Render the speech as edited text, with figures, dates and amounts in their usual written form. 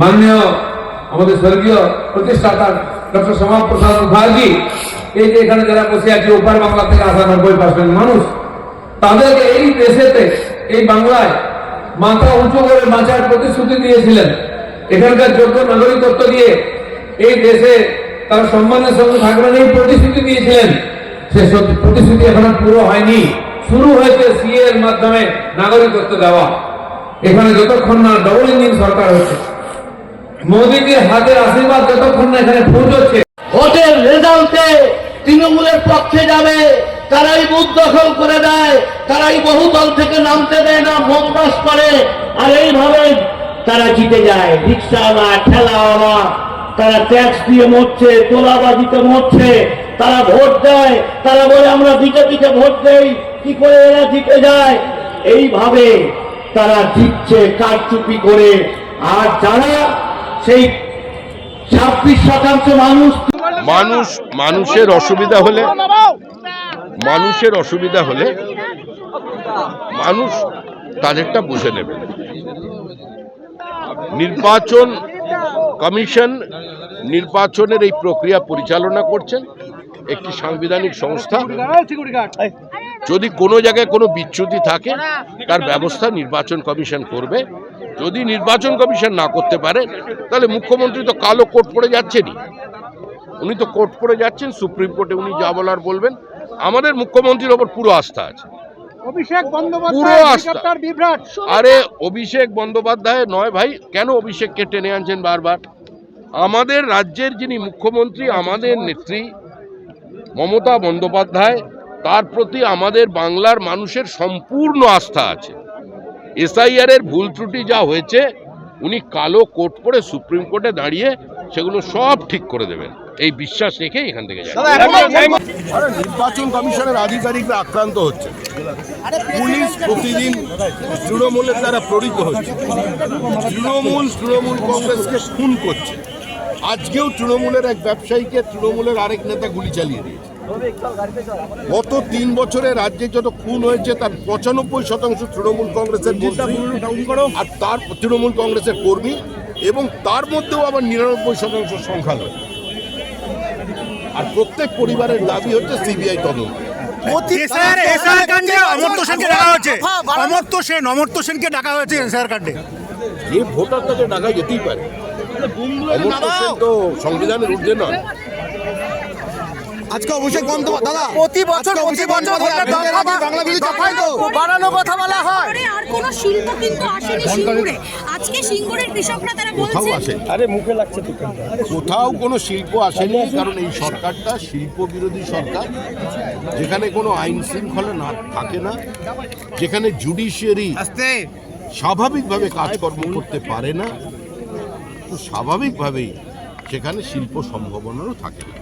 মাননীয় আমাদের স্বর্গীয় প্রতিষ্ঠাতা ডক্টর শ্যামাপ্রসাদ মুখার্জি, এই যে এখানে যারা বসে আছে ওপার বাংলা থেকে আসা 90% মানুষ, তাদেরকে এই দেশেতে এই বাংলায় মাথা উঁচু করে বাঁচার প্রতিশ্রুতি দিয়েছিলেন। এখানকার যোগ্য নাগরিকত্ব দিয়ে এই দেশে তারা সম্মানের সঙ্গে থাকবেন এই প্রতিশ্রুতি দিয়েছিলেন। সে প্রতিশ্রুতি এখনো পুরো হয়নি। শুরু হয়েছে সিএ এর মাধ্যমে নাগরিকত্ব দেওয়া। এখানে যতক্ষণ না ডবল ইঞ্জিন সরকার হচ্ছে, মোদীজির হাতের আশীর্বাদ যতক্ষণ না এখানে পৌঁছচ্ছে, ভোটের রেজাল্টে তৃণমূলের পক্ষে যাবে তারাই বুথ দখল করে দেয়, তারাই বহুদল থেকে নামতে দেয় না, মমবাস করে, আর এইভাবে তারা জিতে যায়। রিক্সাওয়ালা, ঠেলাওয়ালা, তারা ট্যাক্স দিয়ে মরছে, তোলাবাজিতে মরছে, তারা ভোট দেয়, তারা বলে আমরা বিজেপিকে ভোট দেই, কি করে এরা জিতে যায়। এইভাবে তারা জিতছে কারচুপি করে। আর যারা সেই 26% মানুষের অসুবিধা হলে মানুষ তাদেরটা বুঝে নেবে। নির্বাচন কমিশন নির্বাচনের এই প্রক্রিয়া পরিচালনা করছেন, একটি সাংবিধানিক সংস্থা। যদি কোনো জায়গায় কোনো বিচ্যুতি থাকে তার ব্যবস্থা নির্বাচন কমিশন করবে। যদি নির্বাচন কমিশন না করতে পারে তাহলে মুখ্যমন্ত্রী তো কালো কোট পড়ে যাচ্ছেনই, উনি তো কোর্ট পড়ে যাচ্ছেন, সুপ্রিম কোর্টে উনি যা বলার বলবেন। আমাদের মুখ্যমন্ত্রীর ওপর পুরো আস্থা আছে, পুরো আস্থা। আরে অভিষেক বন্দ্যোপাধ্যায় নয় ভাই, কেন অভিষেককে টেনে আনছেন বারবার? আমাদের রাজ্যের যিনি মুখ্যমন্ত্রী, আমাদের নেত্রী মমতা বন্দ্যোপাধ্যায়, তার প্রতি আমাদের বাংলার মানুষের সম্পূর্ণ আস্থা আছে। এসআইআর এর ভুল ত্রুটি যা হয়েছে, উনি কালো কোট পরে সুপ্রিম কোর্টে দাঁড়িয়ে সেগুলো সব ঠিক করে দেবেন, এই বিশ্বাস রেখে এখান থেকে যায়। নির্বাচন কমিশনের আধিকারিকরা আক্রান্ত হচ্ছে, পুলিশ প্রতিদিন তৃণমূলের দ্বারা প্ররীত হচ্ছে, তৃণমূল কংগ্রেসকে খুন করছে। আজকেও তৃণমূলের এক ব্যবসায়ীকে তৃণমূলের আরেক নেতা গুলি চালিয়ে দিয়েছে। গত 3 বছরে রাজ্যে যত খুন হয়েছে তার 95% তৃণমূল কংগ্রেসের মন্ত্রী আর তার তৃণমূল কংগ্রেসের কর্মী, এবং তার মধ্যেও আবার 99% সংখ্যালঘু। আর প্রত্যেক পরিবারের দাবি হচ্ছে সিবিআই তদন্ত। অমর্ত্য সেনকে ডাকা হয়েছে এসআর কাণ্ডে। যে ভোটার তাকে ডাকা যেতেই পারে, অমর্ত্য সেন তো সংবিধানের ঊর্ধ্বে নয়। আজকে অভিষেক বন্দ্যোপাধ্যায় দাদা প্রতি বছর বাড়ানো কথা বলা হয়। আর কোন শিল্প কিন্তু আসেনি সিঙ্গুরে। আজকে সিঙ্গুরের কৃষকরা তারা বলছে আরে মুখে লাগছে তো, কোথাও কোনো শিল্প আসেনি, কারণ এই সরকারটা শিল্প বিরোধী সরকার, যেখানে কোনো আইন শৃঙ্খলা না থাকে না, যেখানে জুডিশিয়ারি স্বাভাবিকভাবে কাজকর্ম করতে পারে না, তো স্বাভাবিকভাবেই সেখানে শিল্প সম্ভাবনাও থাকে না।